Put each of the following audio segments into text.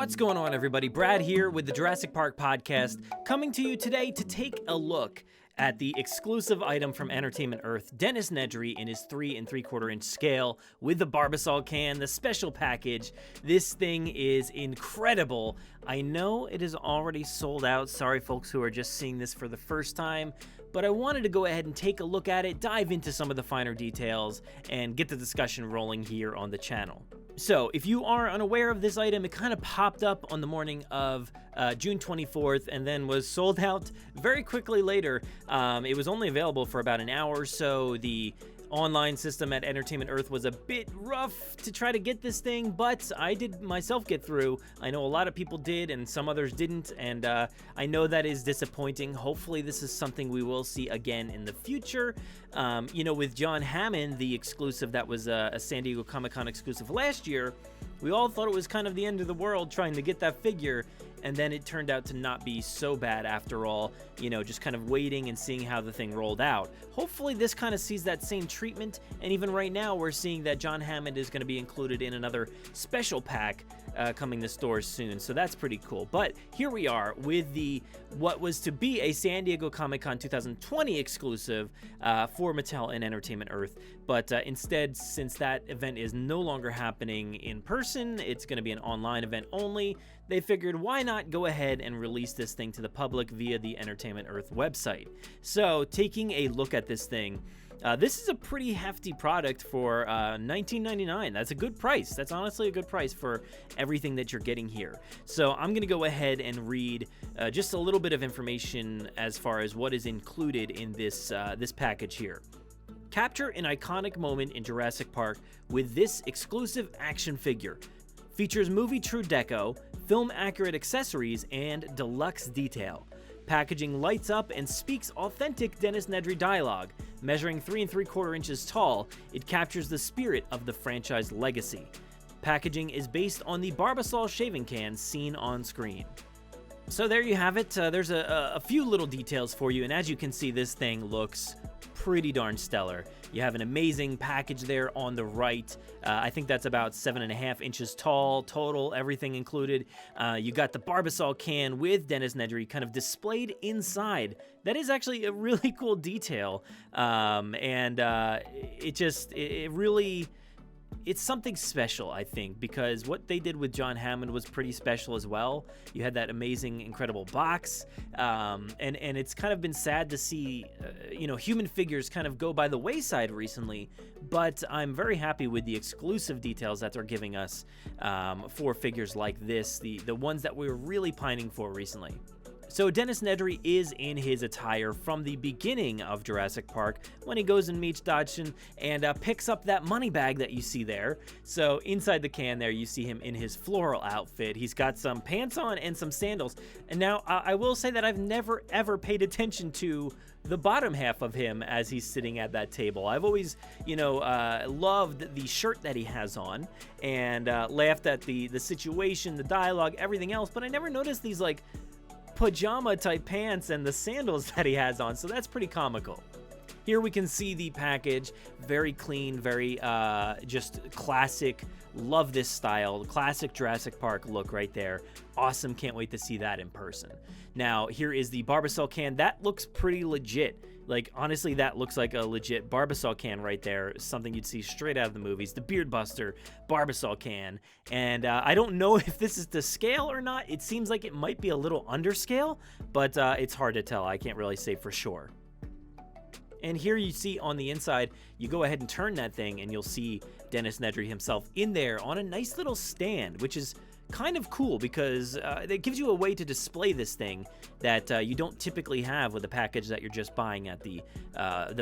What's going on, everybody? Brad here with the Jurassic Park podcast, coming to you today to take a look at the exclusive item from Entertainment Earth, Dennis Nedry in his 3 3/4 inch scale with the Barbasol can, the special package. This thing is incredible. I know it is already sold out. Sorry, folks who are just seeing this for the first time, but I wanted to go ahead and take a look at it, dive into some of the finer details, and get the discussion rolling here on the channel. So, if you are unaware of this item, it kind of popped up on the morning of June 24th and then was sold out very quickly later. It was only available for about an hour or so. The online system at Entertainment Earth was a bit rough to try to get this thing, but I did myself get through. I know a lot of people did and some others didn't, and I know that is disappointing. Hopefully this is something we will see again in the future. With John Hammond, the exclusive that was a San Diego Comic-Con exclusive last year, we all thought it was kind of the end of the world trying to get that figure, and then it turned out to not be so bad after all, just kind of waiting and seeing how the thing rolled out. Hopefully this kind of sees that same treatment, and even right now we're seeing that John Hammond is going to be included in another special pack coming to stores soon, so that's pretty cool. But here we are with what was to be a San Diego Comic-Con 2020 exclusive for Mattel and Entertainment Earth, but instead, since that event is no longer happening in person, it's going to be an online event only. They figured, why not go ahead and release this thing to the public via the Entertainment Earth website. So, taking a look at this thing, this is a pretty hefty product for $19.99. That's a good price. That's honestly a good price for everything that you're getting here. So I'm going to go ahead and read just a little bit of information as far as what is included in this package here. Capture an iconic moment in Jurassic Park with this exclusive action figure. Features movie true deco, film accurate accessories, and deluxe detail. Packaging lights up and speaks authentic Dennis Nedry dialogue. Measuring 3 3/4 inches tall, it captures the spirit of the franchise legacy. Packaging is based on the Barbasol shaving can seen on screen. So there you have it. There's a few little details for you, and as you can see, this thing looks pretty darn stellar. You have an amazing package there on the right. I think that's about 7.5 inches tall total, everything included. You got the Barbasol can with Dennis Nedry kind of displayed inside. That is actually a really cool detail, it's something special, I think, because what they did with John Hammond was pretty special as well. You had that amazing, incredible box, and it's kind of been sad to see, human figures kind of go by the wayside recently, but I'm very happy with the exclusive details that they're giving us for figures like this, the ones that we were really pining for recently. So Dennis Nedry is in his attire from the beginning of Jurassic Park when he goes and meets Dodgson and picks up that money bag that you see there. So inside the can there, you see him in his floral outfit. He's got some pants on and some sandals. And now I will say that I've never ever paid attention to the bottom half of him as he's sitting at that table. I've always, loved the shirt that he has on and laughed at the situation, the dialogue, everything else, but I never noticed these pajama type pants and the sandals that he has on, so that's pretty comical. Here we can see the package, very clean, very just classic. Love this style, classic Jurassic Park look right there. Awesome, can't wait to see that in person. Now here is the Barbasol can. That looks pretty legit. Honestly, that looks like a legit Barbasol can right there. Something you'd see straight out of the movies. The Beard Buster Barbasol can. And I don't know if this is to scale or not. It seems like it might be a little under scale, but it's hard to tell. I can't really say for sure. And here you see on the inside, you go ahead and turn that thing and you'll see Dennis Nedry himself in there on a nice little stand, which is kind of cool because it gives you a way to display this thing that you don't typically have with a package that you're just buying at the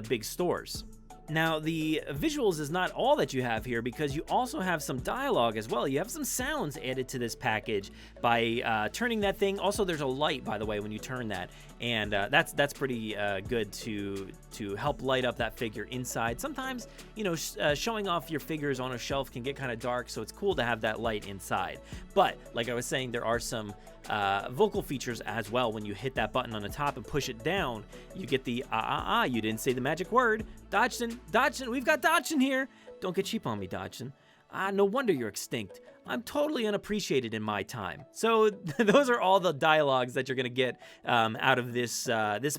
big stores. Now, the visuals is not all that you have here because you also have some dialogue as well. You have some sounds added to this package by turning that thing. Also, there's a light, by the way, when you turn that, and that's pretty good to help light up that figure inside. Sometimes, showing off your figures on a shelf can get kind of dark, so it's cool to have that light inside. But, like I was saying, there are some vocal features as well. When you hit that button on the top and push it down, you get the you didn't say the magic word. Dodgson, we've got Dodgson here. Don't get cheap on me, Dodgson. No wonder you're extinct. I'm totally unappreciated in my time. So those are all the dialogues that you're gonna get out of this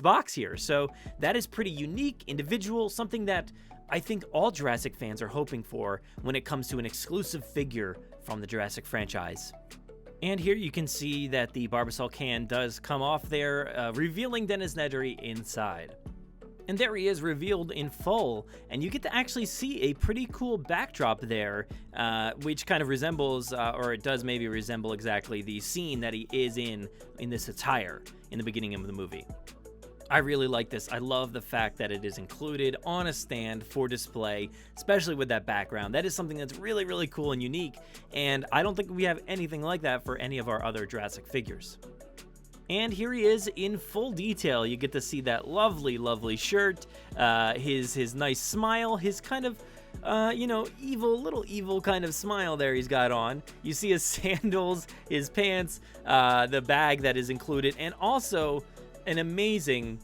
box here. So that is pretty unique, individual, something that I think all Jurassic fans are hoping for when it comes to an exclusive figure from the Jurassic franchise. And here you can see that the Barbasol can does come off there, revealing Dennis Nedry inside. And there he is revealed in full, and you get to actually see a pretty cool backdrop there, which kind of resembles, or it does maybe resemble exactly the scene that he is in this attire in the beginning of the movie. I really like this. I love the fact that it is included on a stand for display, especially with that background. That is something that's really, really cool and unique, and I don't think we have anything like that for any of our other Jurassic figures. And here he is in full detail. You get to see that lovely, lovely shirt, his nice smile, his kind of, little evil kind of smile there he's got on. You see his sandals, his pants, the bag that is included, and also an amazing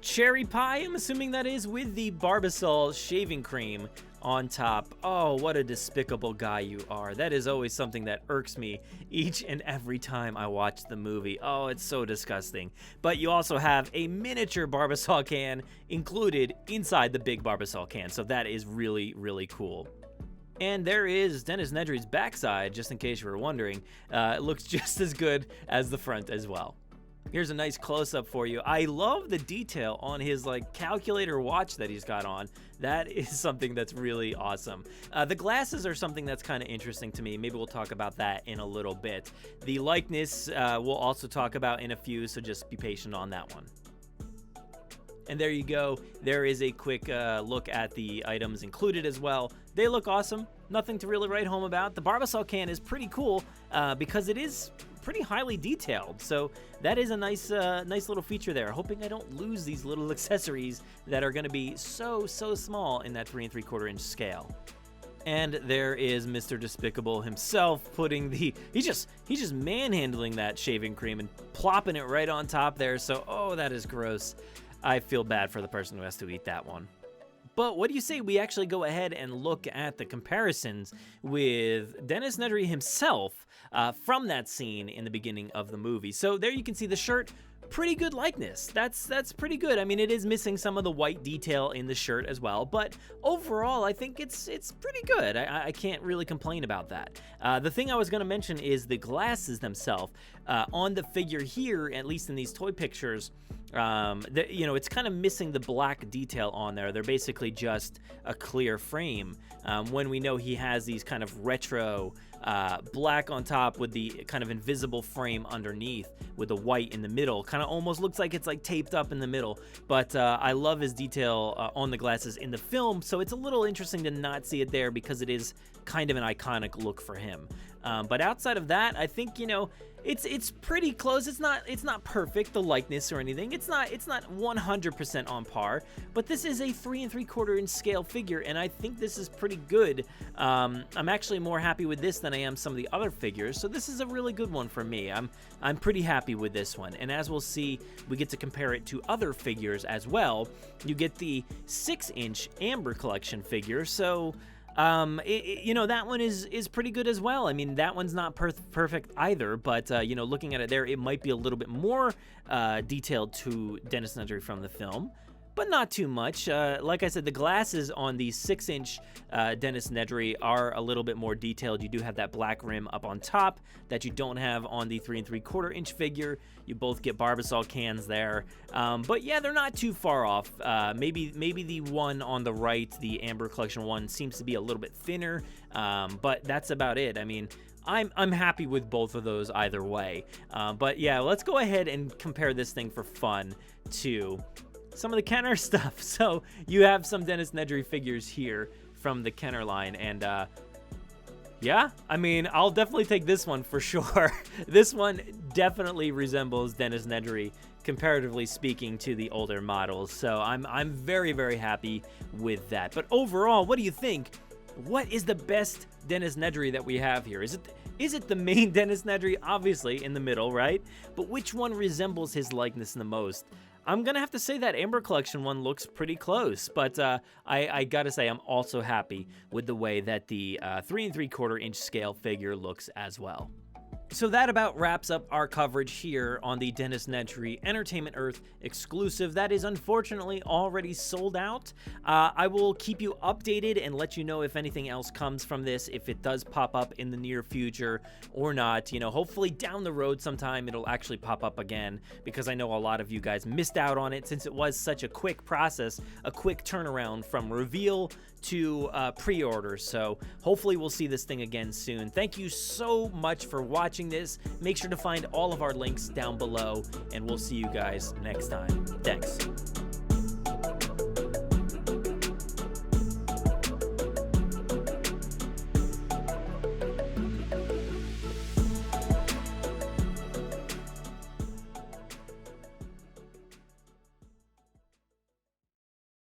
cherry pie, I'm assuming that is, with the Barbasol shaving cream on top. Oh, what a despicable guy you are. That is always something that irks me each and every time I watch the movie. Oh, it's so disgusting. But you also have a miniature Barbasol can included inside the big Barbasol can, so that is really, really cool. And there is Dennis Nedry's backside, just in case you were wondering. It looks just as good as the front as well. Here's a nice close-up for you. I love the detail on his calculator watch that he's got on. That is something that's really awesome. The glasses are something that's kind of interesting to me. Maybe we'll talk about that in a little bit. The likeness we'll also talk about in a few, so just be patient on that one. And there you go. There is a quick look at the items included as well. They look awesome. Nothing to really write home about. The Barbasol can is pretty cool because it is pretty highly detailed. So that is a nice little feature there. Hoping I don't lose these little accessories that are going to be so small in that 3 3/4 inch scale. And there is Mr. Despicable himself putting he's just manhandling that shaving cream and plopping it right on top there. So, oh, that is gross. I feel bad for the person who has to eat that one. But what do you say we actually go ahead and look at the comparisons with Dennis Nedry himself from that scene in the beginning of the movie? So there you can see the shirt, pretty good likeness. That's pretty good. I mean, it is missing some of the white detail in the shirt as well, but overall, I think it's pretty good. I can't really complain about that. The thing I was going to mention is the glasses themselves. On the figure here, at least in these toy pictures, it's kind of missing the black detail on there. They're basically just a clear frame. When we know he has these kind of retro black on top with the kind of invisible frame underneath with the white in the middle. Kind of almost looks like it's taped up in the middle. But I love his detail on the glasses in the film, so it's a little interesting to not see it there because it is kind of an iconic look for him. But outside of that, I think, it's pretty close. It's not perfect, the likeness or anything. It's not 100% on par, but this is a 3 3/4 inch scale figure, and I think this is pretty good. I'm actually more happy with this than I am some of the other figures, so this is a really good one for me. I'm pretty happy with this one, and as we'll see, we get to compare it to other figures as well. You get the 6-inch Amber Collection figure, so that one is pretty good as well. I mean, that one's not perfect either, but, looking at it there, it might be a little bit more detailed to Dennis Nedry from the film, but not too much. Like I said, the glasses on the 6-inch Dennis Nedry are a little bit more detailed. You do have that black rim up on top that you don't have on the 3 3/4 inch figure. You both get Barbasol cans there. But yeah, they're not too far off. Maybe the one on the right, the Amber Collection one, seems to be a little bit thinner, but that's about it. I mean, I'm happy with both of those either way. But yeah, let's go ahead and compare this thing for fun to some of the Kenner stuff. So you have some Dennis Nedry figures here from the Kenner line, and yeah, I mean, I'll definitely take this one for sure. This one definitely resembles Dennis Nedry, comparatively speaking, to the older models. So I'm very, very happy with that. But overall, what do you think? What is the best Dennis Nedry that we have here? Is Is it the main Dennis Nedry? Obviously, in the middle, right? But which one resembles his likeness the most? I'm gonna have to say that Amber Collection one looks pretty close, but I gotta say I'm also happy with the way that the 3 3/4 inch scale figure looks as well. So that about wraps up our coverage here on the Dennis Nedry Entertainment Earth exclusive. That is unfortunately already sold out. I will keep you updated and let you know if anything else comes from this, if it does pop up in the near future or not. You know, hopefully down the road sometime it'll actually pop up again, because I know a lot of you guys missed out on it since it was such a quick process, a quick turnaround from reveal to pre-order. So hopefully we'll see this thing again soon. Thank you so much for watching this. Make sure to find all of our links down below, and we'll see you guys next time. Thanks.